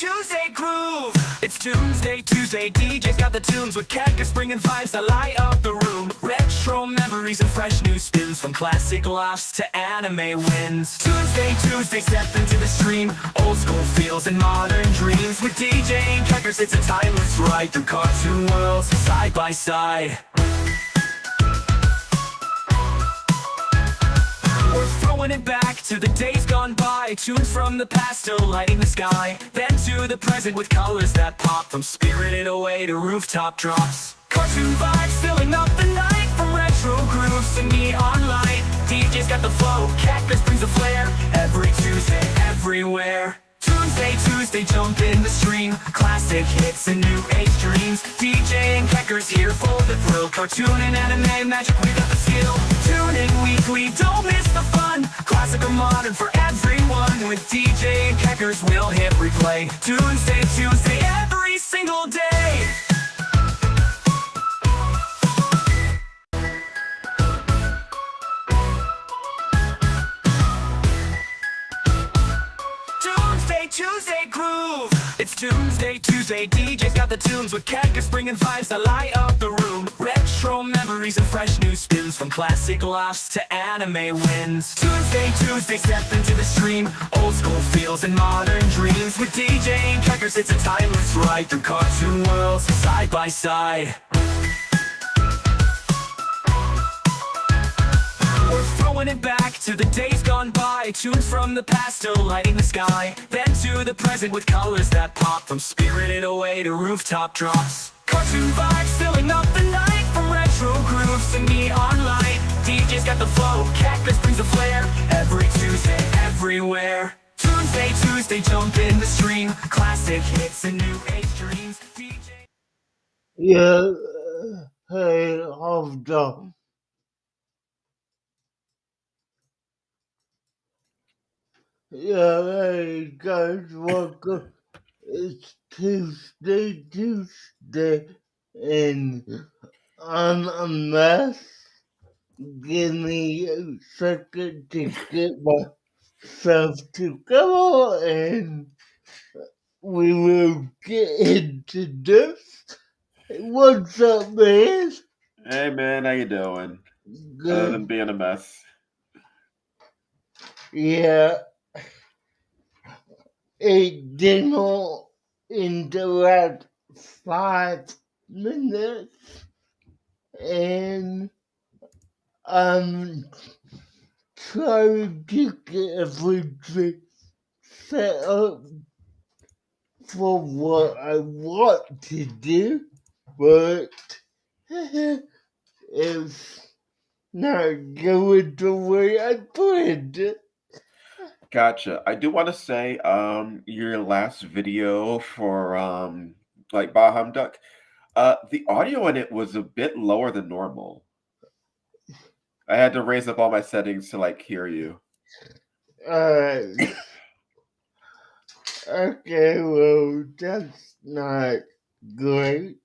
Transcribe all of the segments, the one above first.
Tuesday groove. It's Toonsday Tuesday. DJ's got the tunes with cactus bringing vibes that light up the room. Retro memories and fresh new spins from classic laughs to anime wins. Toonsday Tuesday, step into the stream. Old school feels and modern dreams. With DJ and crackers, it's a timeless ride through cartoon worlds side by side. We're throwing it back to the days gone by. Tunes from the past still lighting the sky. Then to the present with colors that pop. From Spirited Away to rooftop drops. Cartoon vibes filling up the night. From retro grooves to neon light. DJ's got the flow, cactus brings the flair. Every Tuesday, everywhere. Toonsday Tuesday, jump in the stream. Classic hits and new age dreams. DJ and crackers here for the thrill. Cartoon and anime magic, we got the skill. Tune in weekly, don't miss the fun. Classic or modern for everyone. With DJ and crackers, we'll hit replay. Toonsday Tuesday, every single day. Tuesday groove. It's Toonsday Tuesday. DJ's got the tunes with cactus bringing vibes that light up the room. Retro memories and fresh new spins from classic laughs to anime wins. Toonsday Tuesday, step into the stream. Old school feels and modern dreams. With DJ and crackers, it's a timeless ride through cartoon worlds side by side. We're throwing it back to the days gone by. Tunes from the past still lighting the sky. Then to the present with colors that pop. From Spirited Away to rooftop drops. Cartoon vibes filling up the night. From retro grooves to neon light. DJ's got the flow, cactus brings the flair. Every Tuesday, everywhere. Toonsday Tuesday, jump in the stream. Classic hits and new age dreams. DJ. Yeah, hey, hold on. Yeah, hey guys, welcome. It's Tuesday, and I'm a mess. Give me a second to get myself together, and we will get into this. What's up, man? Hey man, how you doing? Other than Good. being a mess. Yeah, it didn't interact 5 minutes, and I'm trying to get everything set up for what I want to do, but it's not going the way I planned it. Gotcha. I do want to say, your last video for like Baham Duck, the audio in it was a bit lower than normal. I had to raise up all my settings to like hear you. Okay, well, that's not great.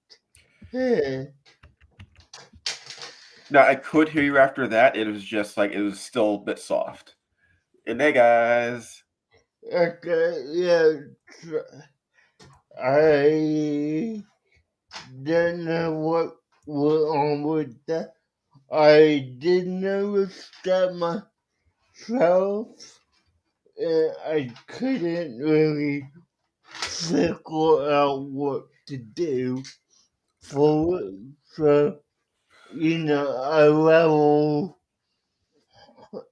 Now I could hear you after that. It was just like it was still a bit soft. And hey guys. Okay, yeah, I don't know what went on with that. I did notice that myself, and I couldn't really figure out what to do for it. So, I will, put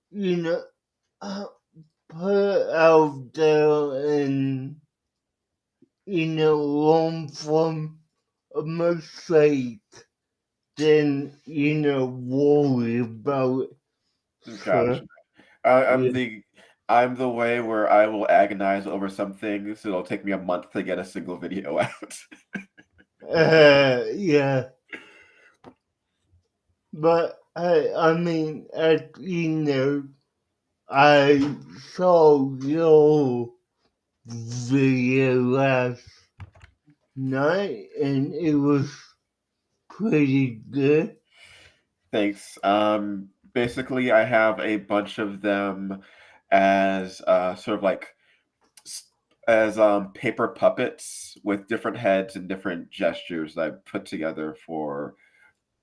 it out there and, learn from a mistake, then, worry about it. Gotcha. I'm the way where I will agonize over some things. It'll take me a month to get a single video out. Yeah. But I mean, I saw your video last night, and it was pretty good. Thanks. Basically, I have a bunch of them as sort of like as paper puppets with different heads and different gestures that I put together for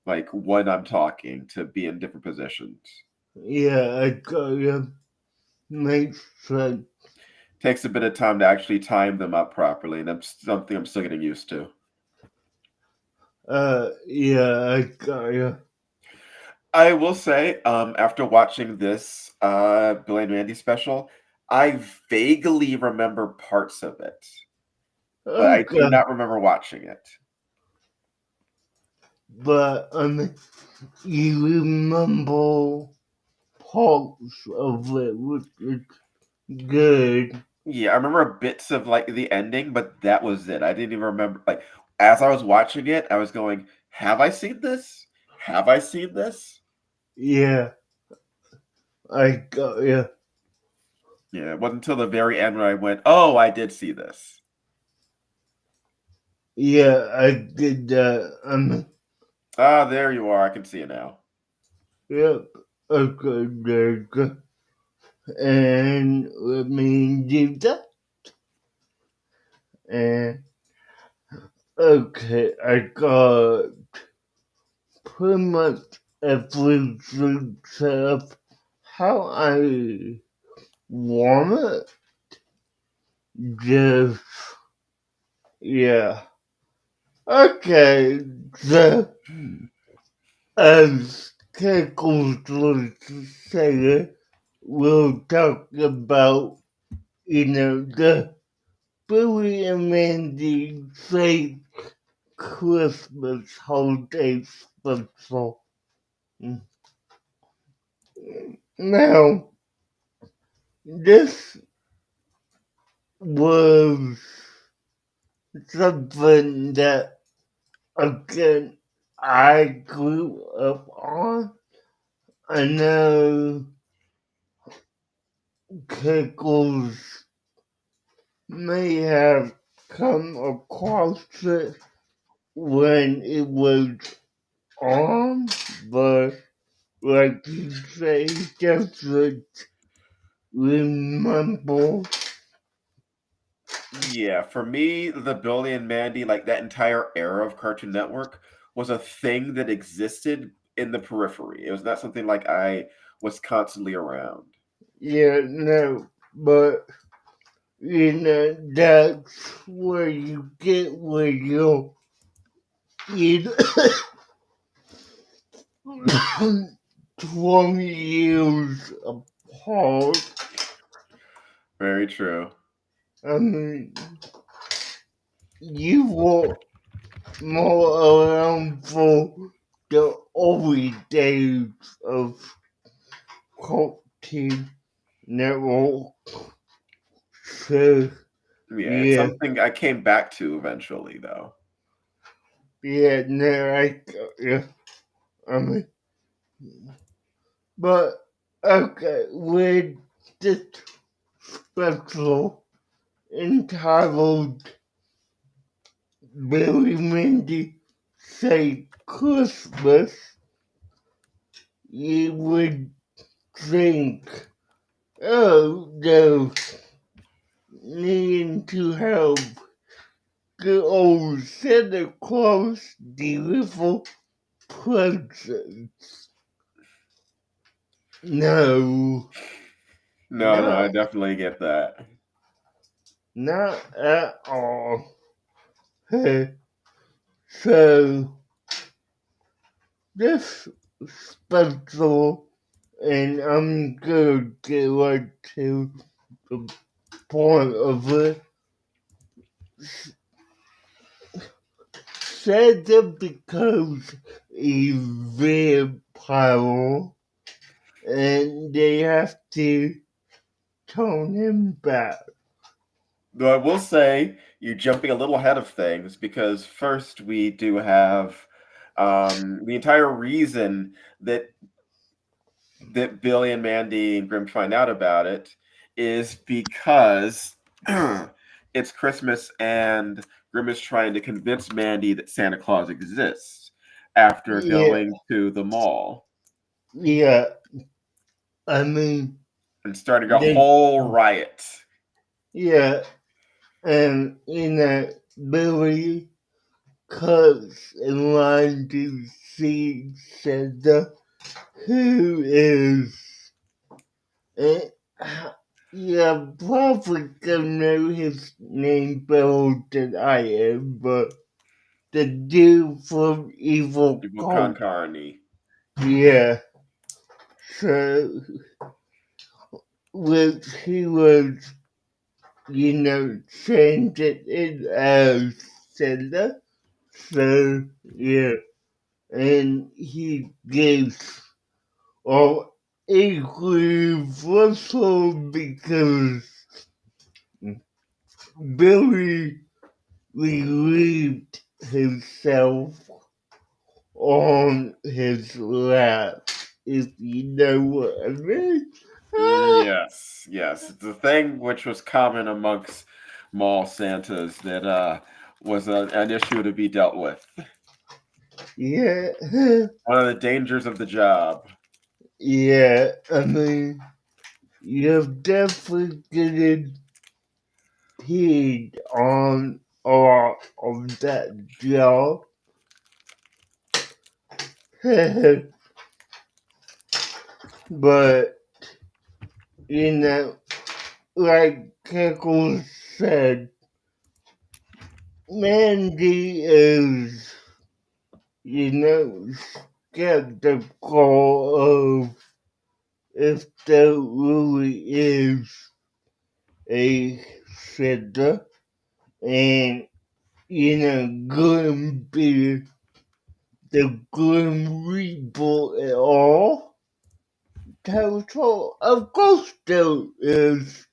like when I'm talking to be in different positions. Yeah, I got you. Makes sense. Takes a bit of time to actually time them up properly, and that's something I'm still getting used to. Yeah, I got you. I will say, after watching this Billy and Mandy special, I vaguely remember parts of it, but I do Okay, not remember watching it. but you remember parts of it, which is good. Yeah, I remember bits of like the ending, but that was it. I didn't even remember like as I was watching it, I was going, "Have I seen this? Have I seen this?" Yeah, I got you. Yeah, it wasn't until the very end when I went, "Oh, I did see this." Yeah, I did that. Ah, there you are. I can see it now. Yep. Okay, there you go. And let me do that. And okay, I got pretty much everything set up how I want it. Just, yeah. Okay, so as Keckles was saying, we'll talk about, the Billy and Mandy fake Christmas holiday special. Now, this was something that, again, I grew up on. I know Pickles may have come across it when it was on, but like you say, doesn't remember. Yeah, for me, the Billy and Mandy, like that entire era of Cartoon Network, was a thing that existed in the periphery. It was not something like I was constantly around. Yeah, no, but that's where you get where you 20 years apart. Very true. I mean, you were more around for the early days of Cartoon Network. So, Yeah, it's yeah, something I came back to eventually, though. yeah, no, yeah, I mean, but okay, with this special entitled Billy Mindy Say Christmas, you would think, oh, no, needing to help the old Santa Claus deliver presents. No, No, no, I not, definitely get that. not at all. So, this special, and I'm gonna get right to the point of it, Santa becomes a vampire, and they have to turn him back. Though I will say you're jumping a little ahead of things because first we do have the entire reason that Billy and Mandy and Grim find out about it is because it's Christmas and Grim is trying to convince Mandy that Santa Claus exists after Yeah, going to the mall yeah. I mean, and starting a they, whole riot. yeah. and Billy cuts in line to see Santa, who is, uh, yeah, probably gonna know his name better than I am, but the dude from Evil Evil Con Cult. Carne. Yeah, so, which he was, changed it as Santa. So, yeah, and he gives all equally Russell because Billy relieved himself on his lap, if you know what I mean. Yes, yes. It's a thing which was common amongst mall Santas that was an issue to be dealt with. Yeah, One of the dangers of the job. yeah, I mean, you're definitely getting paid on a lot of that job. But, you know, like Keckle said, Mandy is, you know, skeptical of if there really is a Santa and, gonna be the Grim Reaper at all. So, of course there is.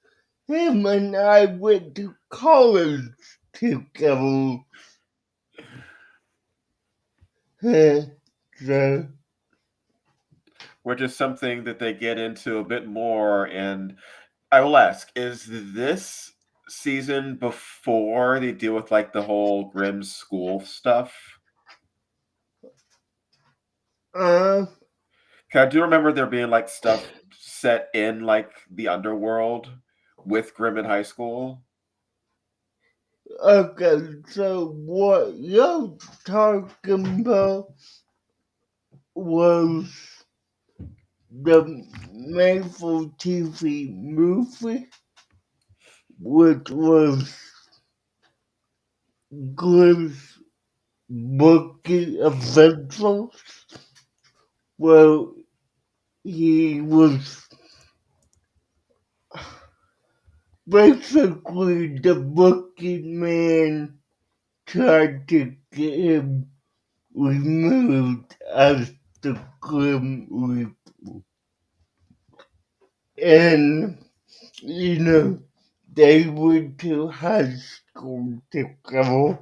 Him and I went to college together. So, Which is something that they get into a bit more. And I will ask, is this season before they deal with like the whole Grimm school stuff? uh, 'Cause I do remember there being like stuff set in like the underworld with Grimm in high school. okay, so what you're talking about was the made-for-TV movie, which was Grimm's Bookie Adventures, where he was basically the Bookie Man tried to get him removed as the Grim Reaper. And, they went to high school together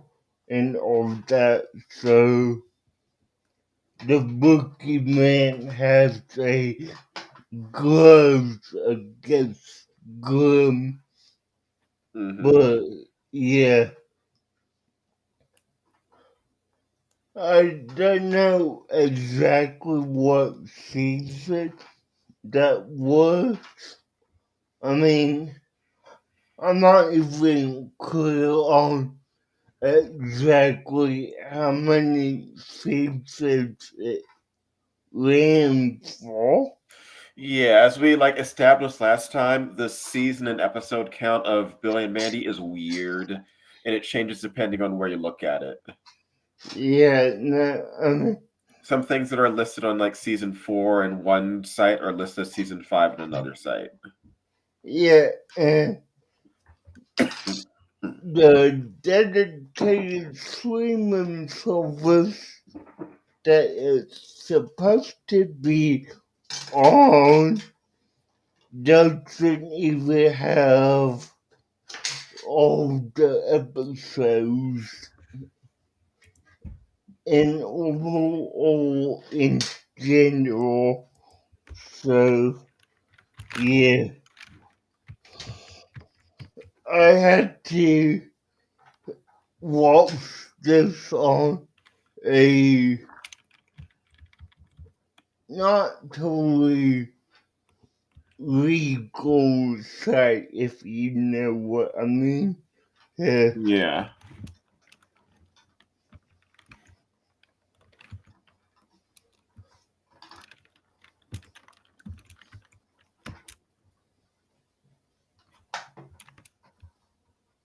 and all that, so the Bookie Man has a grudge against Grim, Hmm. but yeah, I don't know exactly what season that was. I mean, I'm not even clear on exactly how many seasons it ran for. Yeah, as we like established last time, the season and episode count of Billy and Mandy is weird, and it changes depending on where you look at it. Yeah, no, I mean, Some things that are listed on like season 4 in one site are listed as season 5 in another site. yeah, and the dedicated streaming service that it's supposed to be on doesn't even have all the episodes in overall in general. So yeah, I had to watch this on a not totally legal site, if you know what I mean. Yeah. Yeah.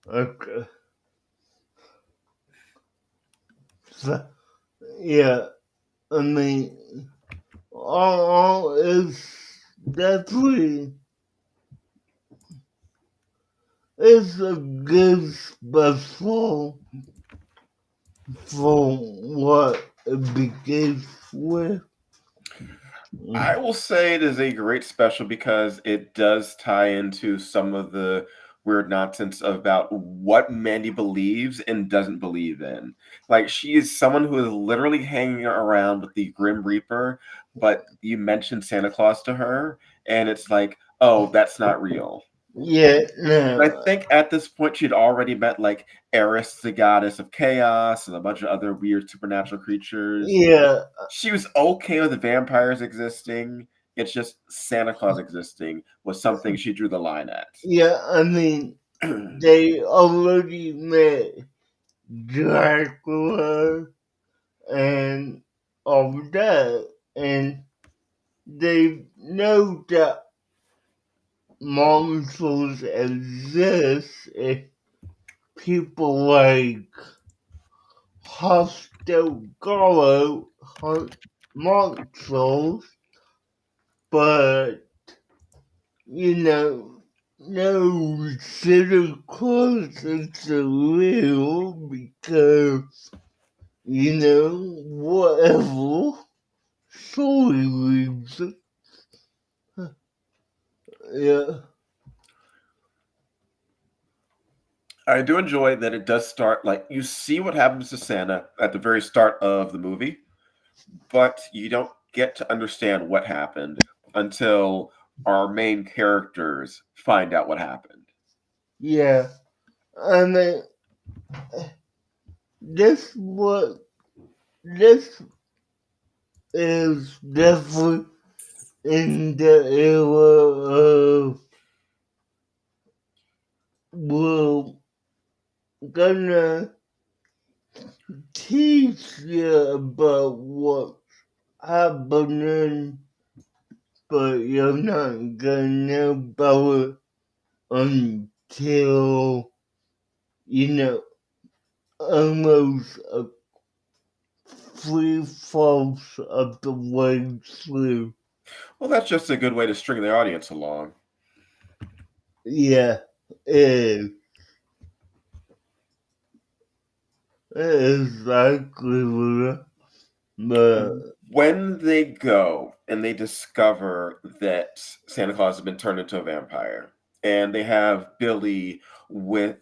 Okay. So, yeah. I mean, all is definitely it's a good special for what it begins with. I will say it is a great special because it does tie into some of the weird nonsense about what Mandy believes and doesn't believe in. Like, she is someone who is literally hanging around with the Grim Reaper, but you mentioned Santa Claus to her, and it's like, oh, that's not real. Yeah, I no, think at this point she'd already met like Eris, the goddess of chaos, and a bunch of other weird supernatural creatures. yeah, She was okay with vampires existing. It's just Santa Claus existing was something she drew the line at. yeah. I mean, they already met Dracula and all that, and they know that monsters exist. If people like Hostel Gollow hunt monsters, but you know, no Santa Claus is real because whatever story reason. Yeah, I do enjoy that it does start like you see what happens to Santa at the very start of the movie, but you don't get to understand what happened until our main characters find out what happened. yeah. I mean, this what this is definitely in the era of we're gonna teach you about what's happening, but you're not gonna know about it until you know almost a three-fourths of the way through. Well, that's just a good way to string the audience along. Yeah, it is exactly, but When they go and they discover that Santa Claus has been turned into a vampire, and they have Billy with,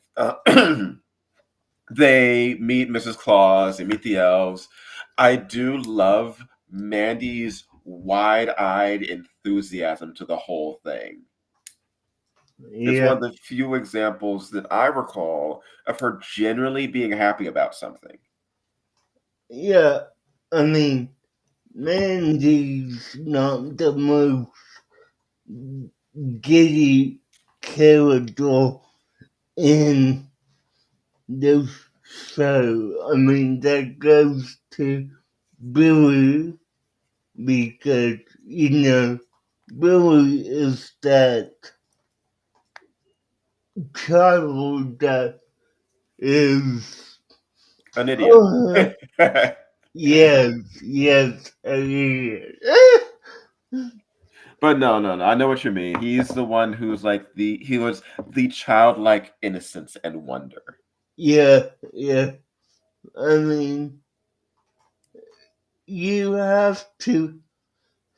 they meet Mrs. Claus, they meet the elves. I do love Mandy's wide eyed enthusiasm to the whole thing. It's one yeah, of the few examples that I recall of her genuinely being happy about something. yeah. I mean, Mandy's not the most giddy character in the show. I mean, that goes to Billy because, Billy is that child that is, An idiot. uh, yes, yes, But no, no, no. I know what you mean. He's the one who's like he was the childlike innocence and wonder. yeah, yeah. I mean, you have to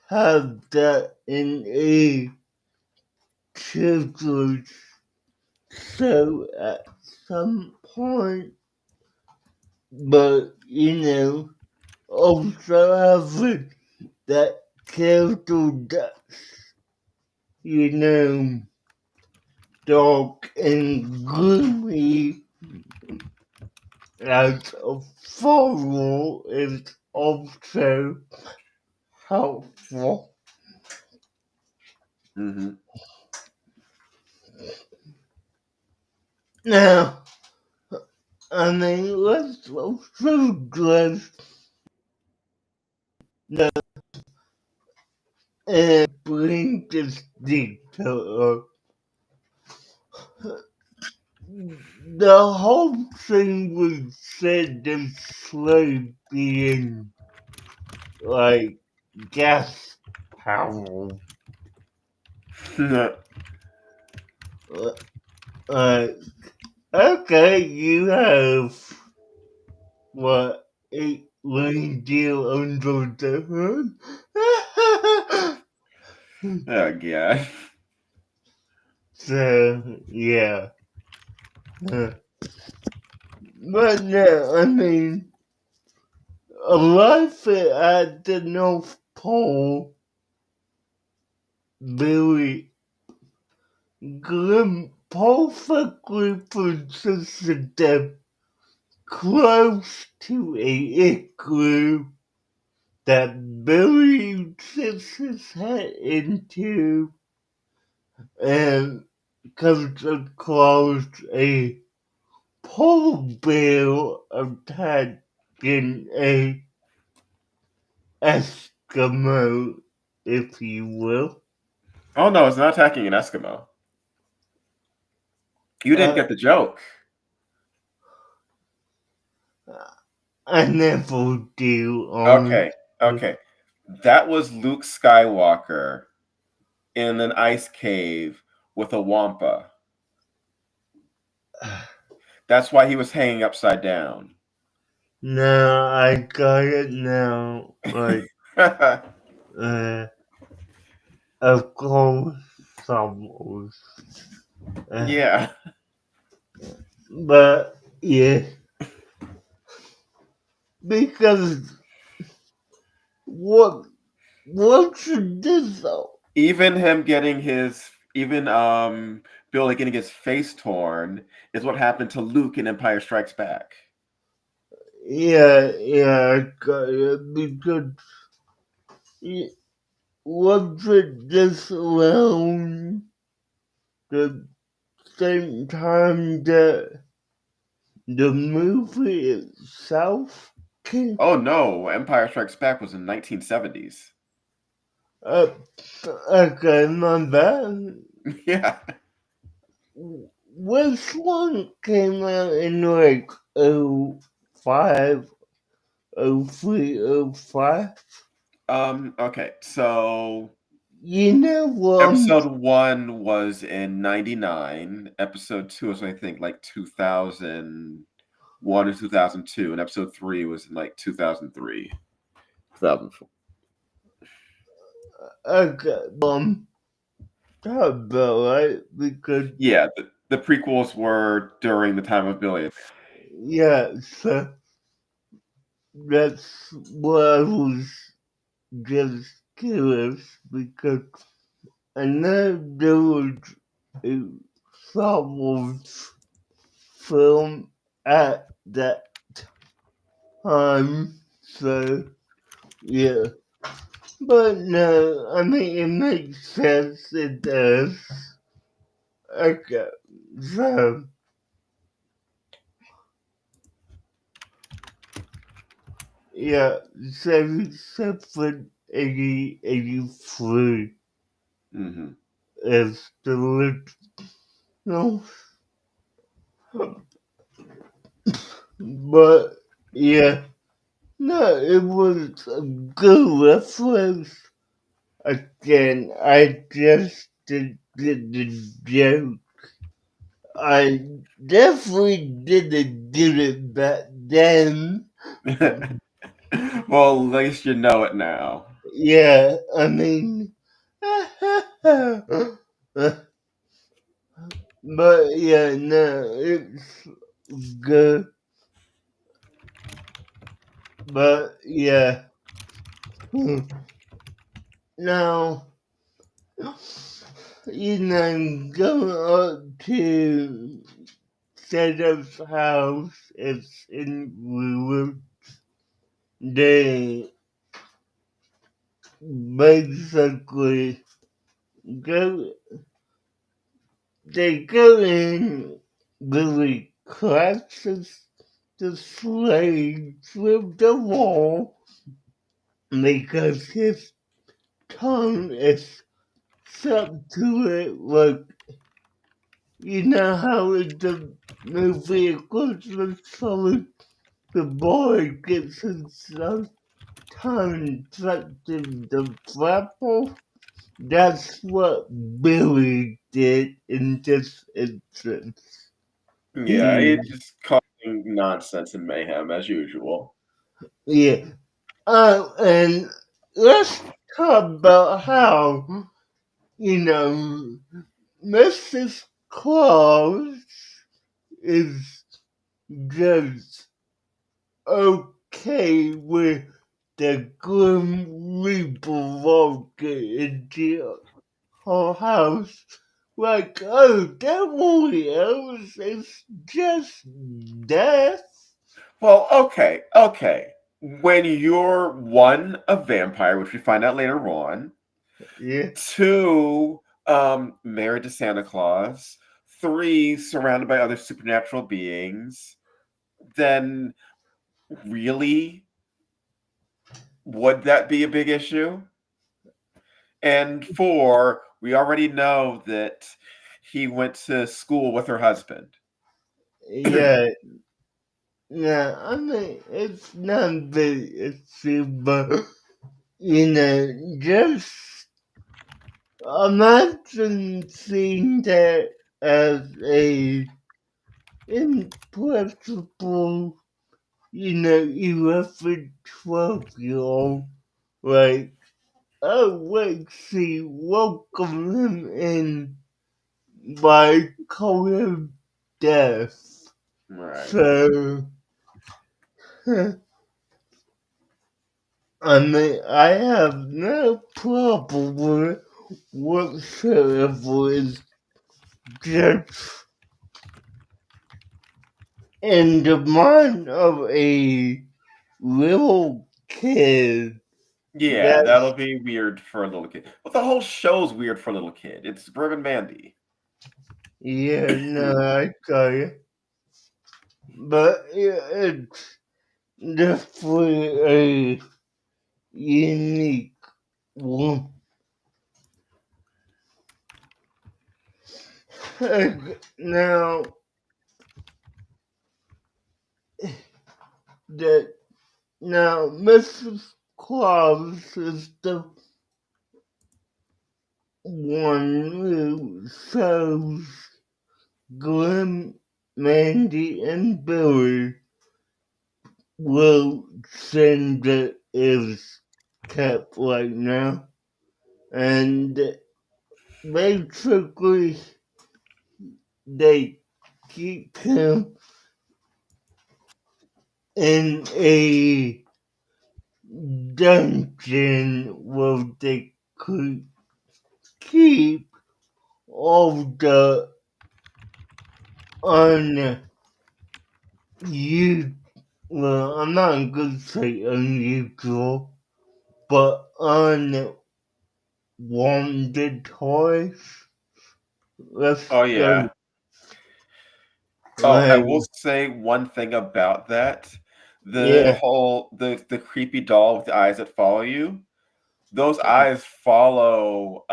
have that in a children's show at some point, but also having that character that's you know dark and gloomy as a father is also helpful. Hmm. Now, I mean, let's and bring this detail up. The whole thing was said to slave being like gas powered. Uh, okay, you have what, 8 reindeer under the hood? Oh god. So, yeah. But no, I mean, a life at the North Pole very perfectly persisted them close to a igloo that Billy tips his head into and comes across a polar bear attacking a Eskimo, if you will. Oh no, it's not attacking an Eskimo. You didn't Uh, get the joke. I never do, Okay, honestly. okay. That was Luke Skywalker in an ice cave with a wampa. That's why he was hanging upside down. No, I got it now. Like, uh, of course, almost. Yeah. But, yeah, because what's this? Even him getting his even Billy getting his face torn is what happened to Luke in Empire Strikes Back. Yeah, I got it. Because, was it just around the same time that the movie itself came? Oh no, Empire Strikes Back was in 1970s. Uh, okay, my bad. Yeah. Which one came out in like 05, 03, 05? Okay, so You know what? episode 1 was in 99, episode 2 was I think like 2001 or 2002, and episode 3 was in like 2003, 2004. Okay, that about right because Yeah, the prequels were during the time of Billy. yeah, so that's what I was just curious because I know there was a Star Wars film at that time, so yeah. But no, I mean it makes sense. It does. Okay, so yeah, 87, 83 Hmm. is the original. But yeah, no, it was a good reference. Again, I just did the joke. I definitely didn't do it back then. Well, at least you know it now. Yeah, I mean, but yeah, no, it's good. But yeah, now, going up to Setup's house, it's in ruin. They basically go, they go in really crashes. the slave through the wall because his tongue is stuck to it like, you know how in the movie Christmas Story the boy gets his tongue tucked in the flapper? That's what Billy did in this instance. Yeah, He, it's just causing nonsense and mayhem as usual. yeah. And let's talk about how, you know, Mrs. Claus is just okay with the Grim Reaper walking into her house. Like, oh, don't worry, Elvis, it's just death. Well, okay. When you're one, a vampire, which we find out later on, Yeah, two, married to Santa Claus, three, surrounded by other supernatural beings, then really, would that be a big issue? And four, we already know that he went to school with her husband. yeah, yeah. I mean, it's not very issue, but just imagine seeing that as a impossible, 11, 12-year-old, like, oh, wait, she welcomed him in by calling him death. Right. So, I mean, I have no problem with it whatsoever. It's just in the mind of a little kid. Yeah, That's, that'll be weird for a little kid. But the whole show's weird for a little kid. It's Suburban Mandy. yeah, no, I got you. But yeah, it's definitely a unique one. Now, that now Mrs. Claus is the one who shows Glenn, Mandy, and Billy will send that is kept right now. And basically, they keep him in a dungeon where they could keep all the un you well, I'm not gonna say unusual, but unwanted toys. Let's Oh go yeah. Oh, I like will say one thing about that. yeah, The creepy doll with the eyes that follow you, those eyes follow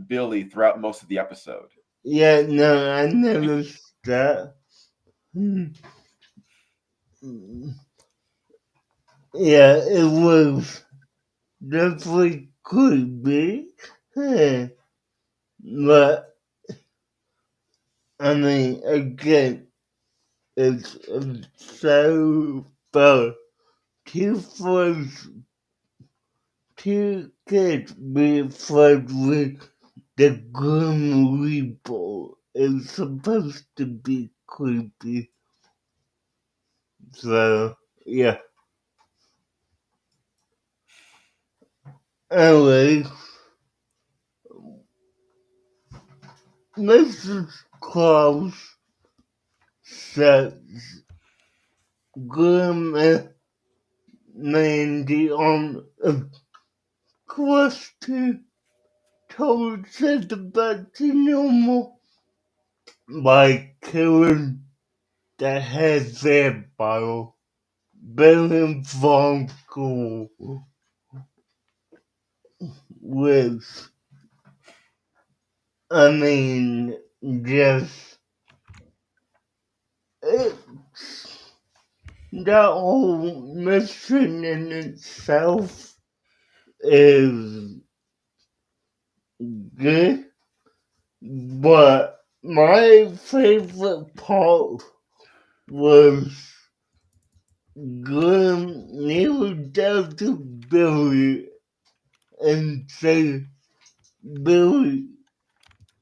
Billy throughout most of the episode. yeah, no, I noticed that. Hmm. Yeah, it was definitely could be. Huh. But I mean again it's so far too close two kids be afraid with the Grim Reaper is supposed to be creepy. So, yeah. Anyway, Mrs. Claus sets Grim and Mandy on a quest to send back to normal by killing the head vampire, Billy Von School was, I mean, just, it's, that whole mission in itself is good, but my favorite part was Glenn kneeled down to Billy and said, Billy,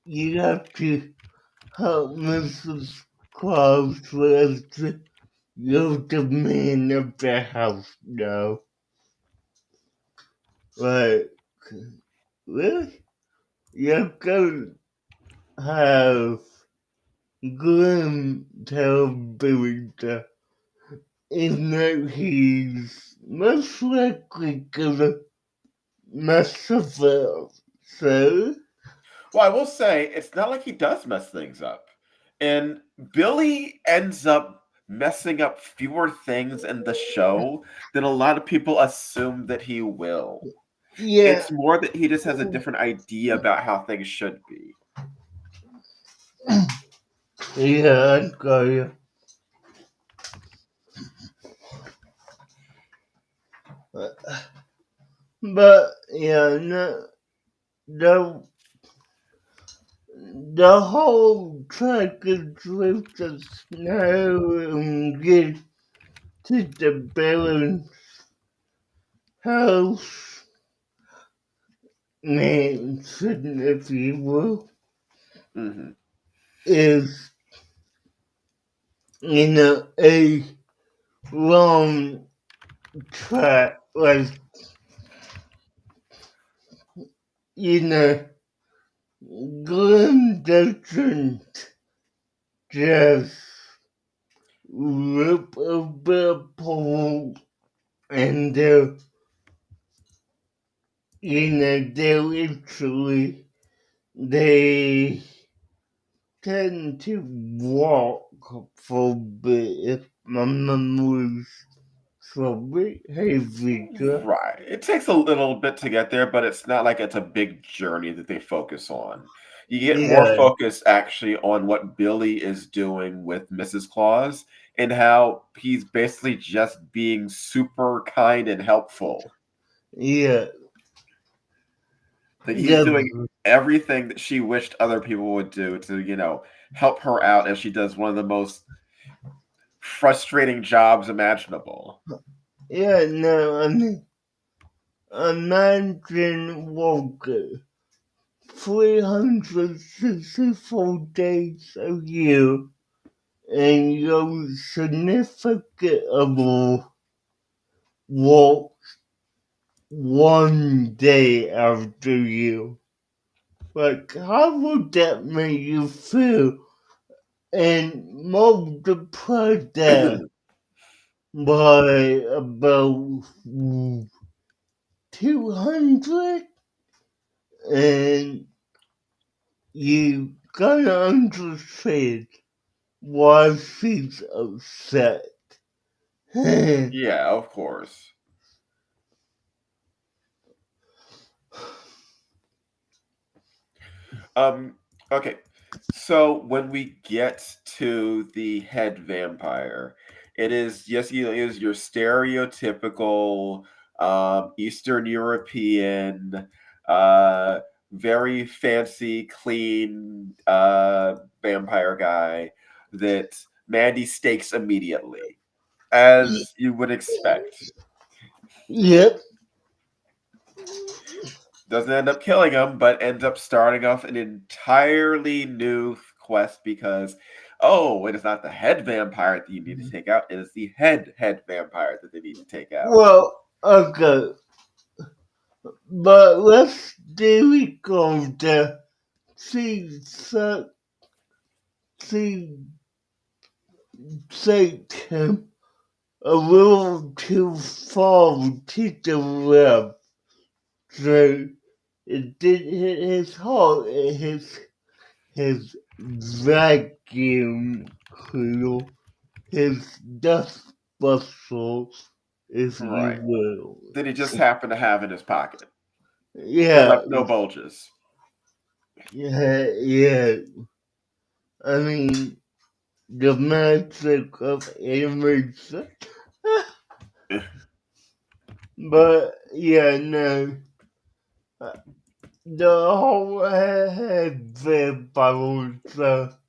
you have to help Mrs. Claus for us to go to man of the house now. Like, really? You could have Glenn tell Billy that even though he's most likely gonna mess up. So, Well, I will say it's not like he does mess things up. And Billy ends up messing up fewer things in the show than a lot of people assume that he will. yeah, It's more that he just has a different idea about how things should be. yeah, I got you. But yeah, no, the whole track and through the snow and get to the Baron's house mansion, if you will, Hmm. is, a long track. Like, you know, Glenn doesn't just rip a bit pole and they literally, they tend to walk for a bit if my memory's correct. Hey, Vika. Right. It takes a little bit to get there, but it's not like it's a big journey that they focus on. You get more Yeah, focus actually on what Billy is doing with Mrs. Claus and how he's basically just being super kind and helpful. yeah, Like he's yeah, doing everything that she wished other people would do to, help her out as she does one of the most frustrating jobs imaginable. yeah, no, I mean, imagine Walker. 364 days a year, and your significant other walks one day after you. Like, how would that make you feel? And multiply that by about 200, and you gotta understand why she's upset. Yeah, of course. Um, okay. So when we get to the head vampire, it is yes, it is your stereotypical Eastern European, uh, very fancy, clean vampire guy that Mandy stakes immediately, as you would expect. Yep, Doesn't end up killing him, but ends up starting off an entirely new quest because, oh, it is not the head vampire that you need to take out, it is the head vampire that they need to take out. well, okay, but let's do it go to see, see, take him a little too far to the left, so it did hit his heart, it hit his vacuum cleaner. his dust bustle, if you Right. will. That he just happened to have in his pocket. That Yeah, left no bulges. yeah. I mean, the magic of animation. But yeah, no. The whole head vampire stuff,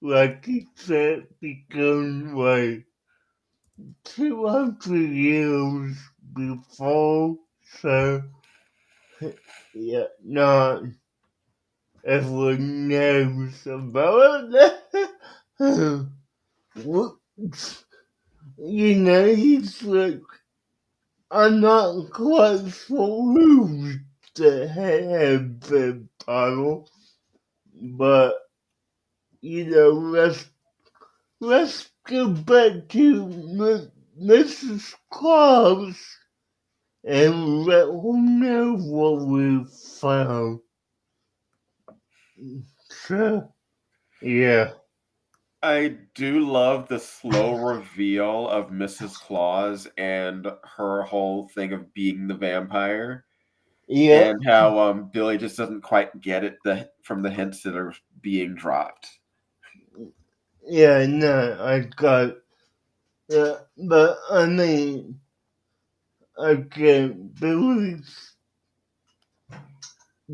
like you said, began like 200 years before, so yeah, not everyone knows about it. You know, he's like, I'm not quite sure who's the head vampire, but you know, let's go back to Mrs. Claus and let her know what we found. So, yeah. I do love the slow reveal of Mrs. Claus and her whole thing of being the vampire, Yeah, and how Billy just doesn't quite get it from the hints that are being dropped. yeah, no, I got, yeah, but I mean, I can't believe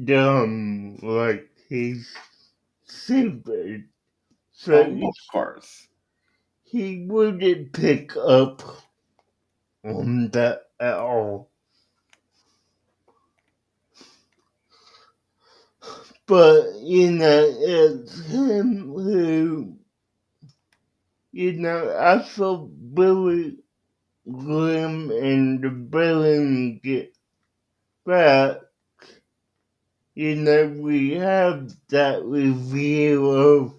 dumb, like, he's stupid. So Of course. he wouldn't pick up on that at all. But, you know, it's him who, you know, I saw Billy Grim and the villain get back. You know, we have that review of,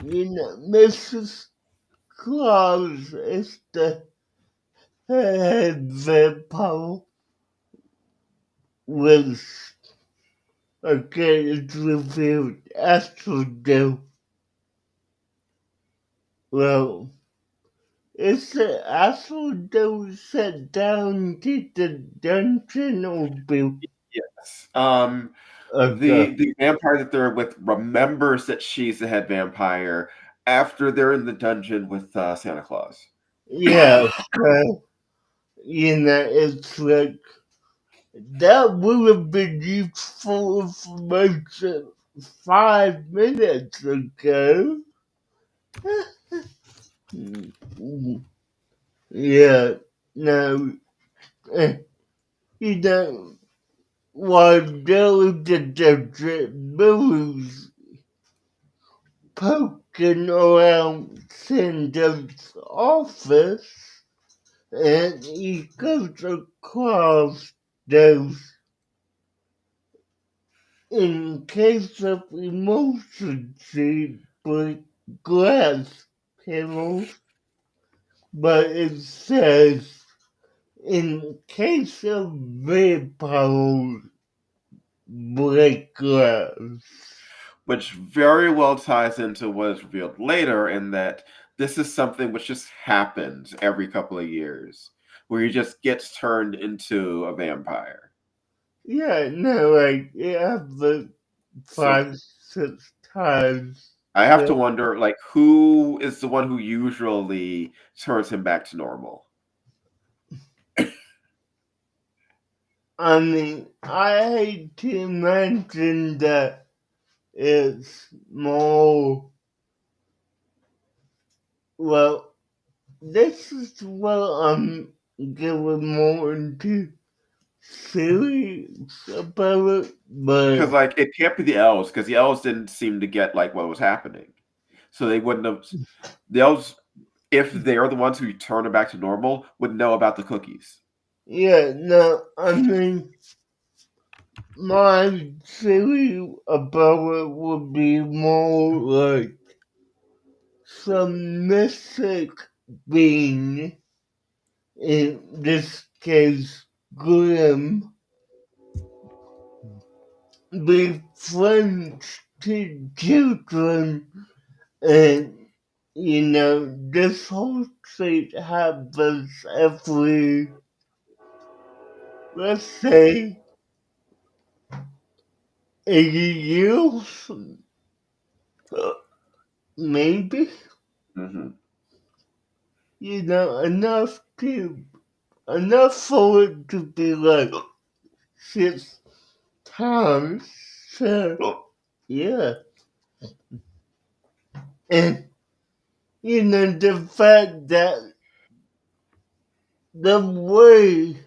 you know, Mrs. Claus is the head vampire was, again, it's revealed after the, well, is it after they were sent down to the dungeon or Bill? Yes. Okay. The vampire that they're with remembers that she's the head vampire after they're in the dungeon with Santa Claus. Yeah, so, you know, it's like, that would have been useful information 5 minutes ago. Yeah, no, eh, you know, while those the moves poking around Cinder's office, and he comes across those in case of emergency break glass panels, but it says in case of vampire break glass. Which very well ties into what is revealed later in that this is something which just happens every couple of years, where he just gets turned into a vampire. Yeah, no, like it happened So 5, 6 times. I have Yeah, to wonder, like, who is the one who usually turns him back to normal? I mean, I hate to imagine that it's more, well, this is what I'm getting more into serious about it, Because but like it can't be the elves, because the elves didn't seem to get like what was happening, so they wouldn't have. The elves, if they're the ones who turn him back to normal, would know about the cookies. yeah, no, I mean, my theory about it would be more like some mystic being, in this case Grim, befriends two children and this whole thing happens every, let's say, 80 years, maybe. Mm-hmm. Enough for it to be like 6 times. So, yeah. And, the fact that the way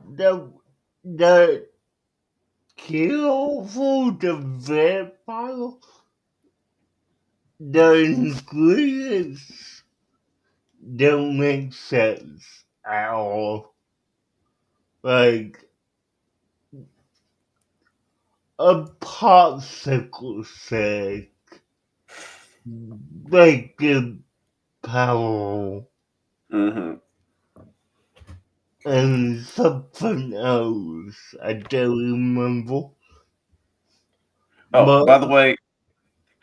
the, the kill for the vampire, the ingredients don't make sense at all. Like, a popsicle said, bacon powder, Mm-hmm. and something else. I don't remember. Oh, But by the way,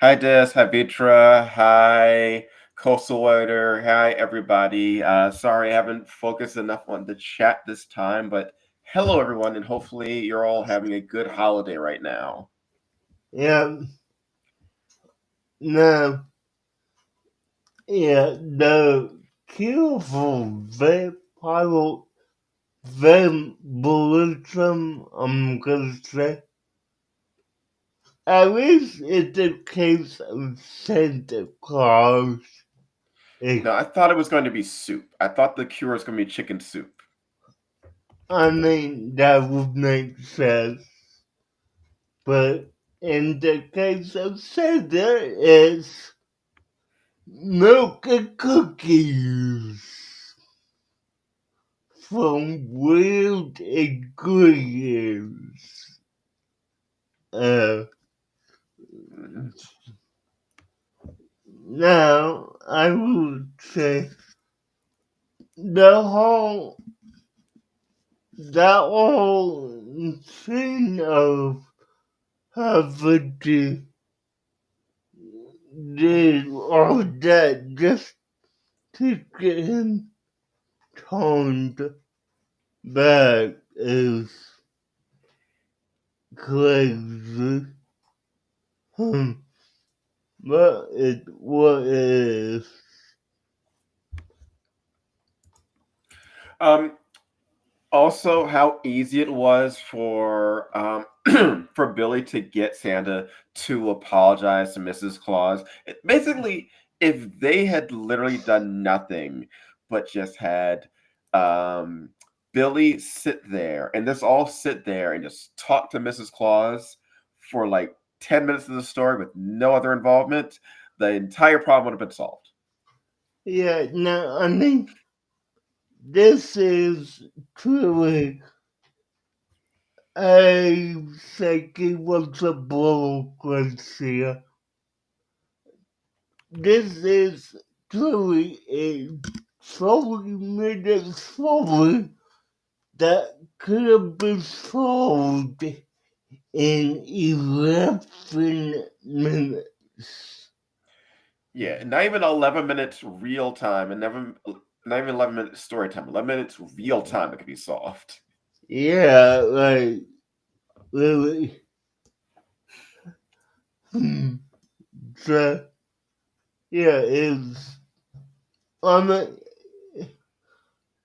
hi Des, hi Vitra, hi Coastal Waiter, hi everybody. Sorry I haven't focused enough on the chat this time, but hello everyone, and hopefully you're all having a good holiday right now. yeah, now, yeah, the cure for vampire vampirism, I'm gonna say, at least in the case of Santa Claus, it, No, I thought it was going to be soup. I thought the cure was going to be chicken soup. I mean, that would make sense. But in the case of Santa, it's milk and cookies from wild ingredients. Uh, Mm-hmm. Now, I would say the whole that whole thing of having to do all that just to get him toned back is crazy. Hmm. But it what is. Um, Also, how easy it was for for Billy to get Santa to apologize to Mrs. Claus. Basically, if they had literally done nothing but just had um, Billy sit there and just all sit there and just talk to Mrs. Claus for like 10 minutes of the story with no other involvement, the entire problem would have been solved. Yeah, no, I mean, this is truly a psychological bureaucracy. This is truly a 40-minute story that could have been solved in 11 minutes. Yeah, not even 11 minutes real time, and not even 11 minutes story time. 11 minutes real time, it could be solved. Yeah, like, really. Hmm. So, yeah, it's. I mean,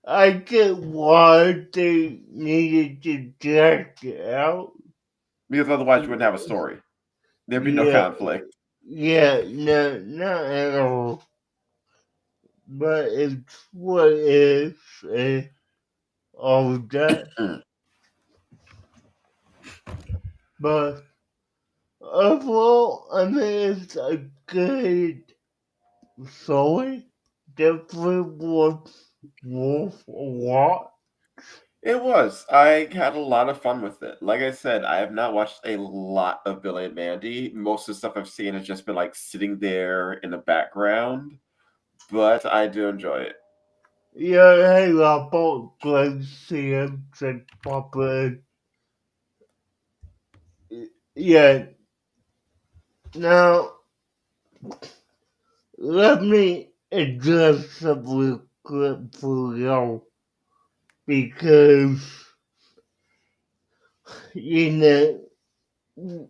I get why they needed to drag it out. Because otherwise, you wouldn't have a story. There'd be no Yeah, conflict. yeah, no, not at all. But it's what it is, and all of that. But overall, I mean, it's a good story. Definitely worth a watch. It was. I had a lot of fun with it. Like I said, I have not watched a lot of Billy and Mandy. Most of the stuff I've seen has just been like sitting there in the background, but I do enjoy it. Yeah, hey, I bought glaciers and proper. Yeah, now let me address something real quick for y'all because, you know,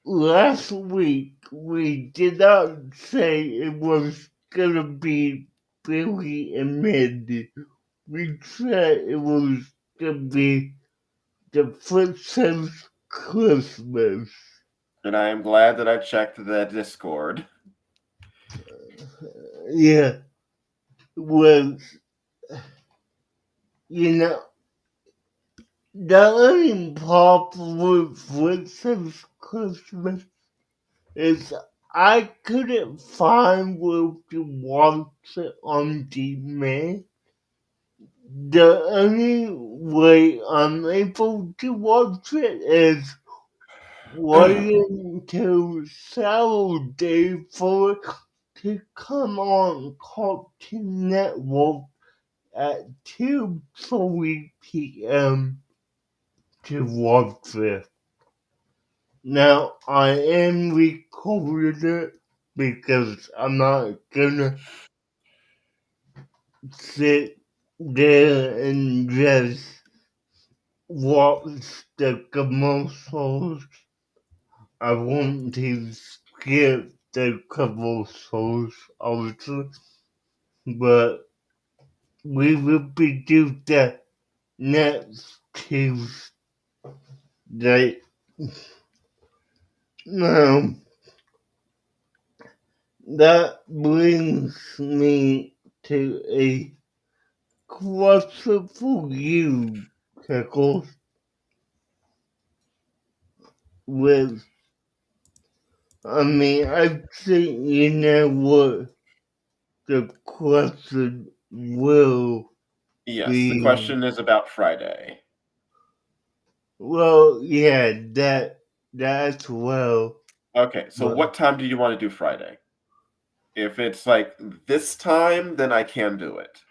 last week we did not say it was gonna be Billy and Mandy. We said it was gonna be the Flintstones Christmas. And I am glad that I checked the Discord. Yeah, was, you know, the only problem with Flintstones Christmas is I couldn't find where to watch it on demand. The only way I'm able to watch it is waiting till Saturday for it to come on Cartoon Network at 2:30 p.m. to watch it. Now, I am recording it because I'm not gonna sit there and just watch the commercials. I want to skip the commercials also, but we will be doing that next Tuesday. Now, that brings me to a question for you, Pickles, with, I think you know what the question will Yes, the be. question is about Friday. Well, yeah, that's well, Okay, so but what time do you want to do Friday? If it's like this time, then I can do it.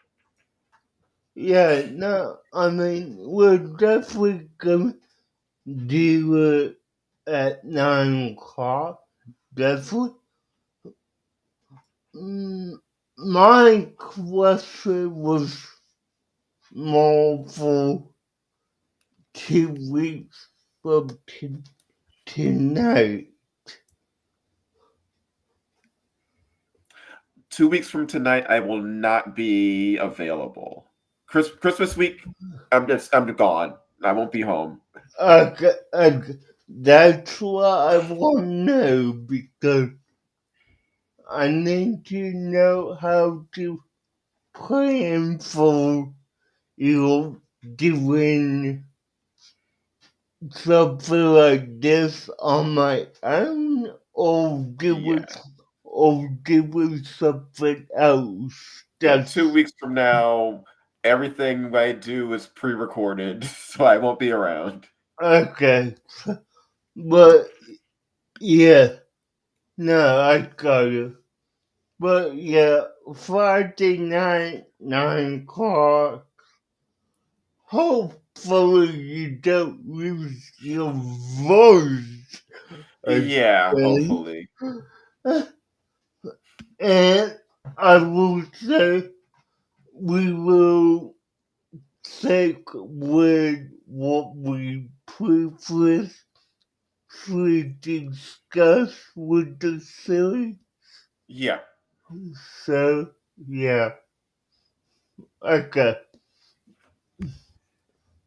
yeah, no, we're definitely gonna do it at 9 o'clock. Definitely. My question was more for 2 weeks from tonight. 2 weeks from tonight, I will not be available. Christmas week, I'm gone. I won't be home. That's what I want to know because I need to know how to plan for you doing something like this on my own Yeah. or doing something else. Yeah, 2 That's weeks from now, everything I do is pre-recorded, so I won't be around. okay. But yeah, no, I got it. But yeah, Friday night, 9 o'clock. Hopefully you don't lose your voice Yeah, again. hopefully. And I will say we will take with what we previously discussed with the series. Yeah. So yeah, okay.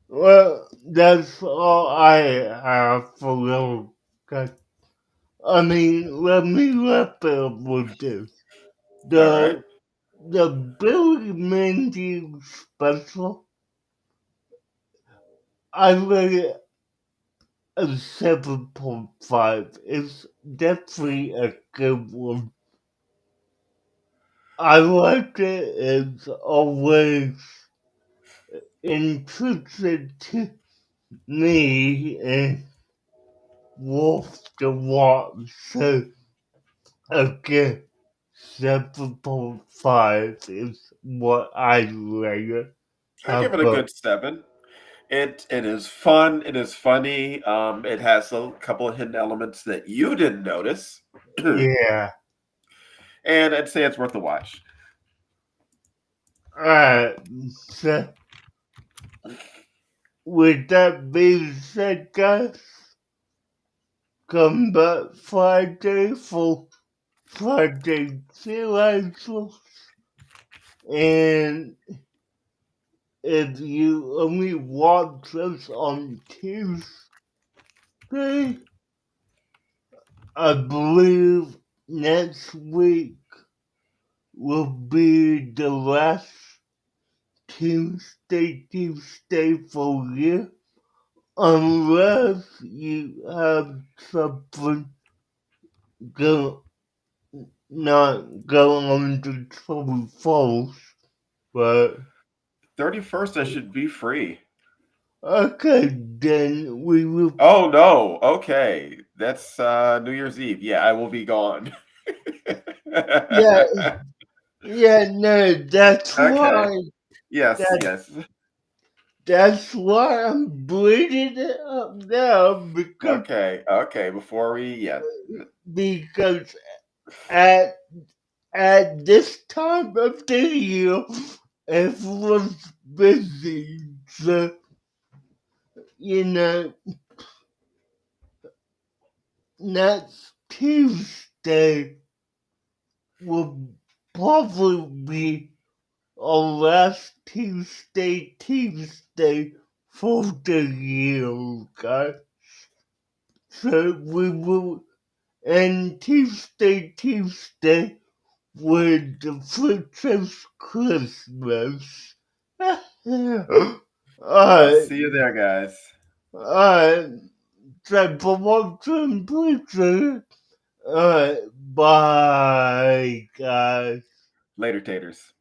Well, that's all I have for you. Okay. Let me wrap it up with this. All right. The the Billy Mandy special, I rate it a 7.5. It's definitely a good one. I like it. It's always interesting to me and Wolf to watch. So again, 7.5 is what I rate it. I How give it a about good 7. It is fun. It is funny. It has a couple of hidden elements that you didn't notice. yeah? and I'd say it's worth a watch. Alright, so with that being said, guys, come back Friday for Friday Realizers. And if you only watch us on Tuesday, I believe next week will be the last Tuesday for you, unless you have something go not going on to Trouble Falls, but 31st, I should be free. okay, then we will. Oh no. Okay. That's New Year's Eve. Yeah, I will be gone. Yeah, yeah, no, that's Okay. why. Yes, That yes. that's why I'm bringing it up now Okay, okay. Before we, yeah. because at at this time of the year, everyone's busy. So you know, next Tuesday will probably be our last Tuesday for the year, guys. So we will end Tuesday with the Princess Christmas. I'll Alright, see you there, guys. alright. Time for watching Princess. Alright, bye, guys. Later, taters.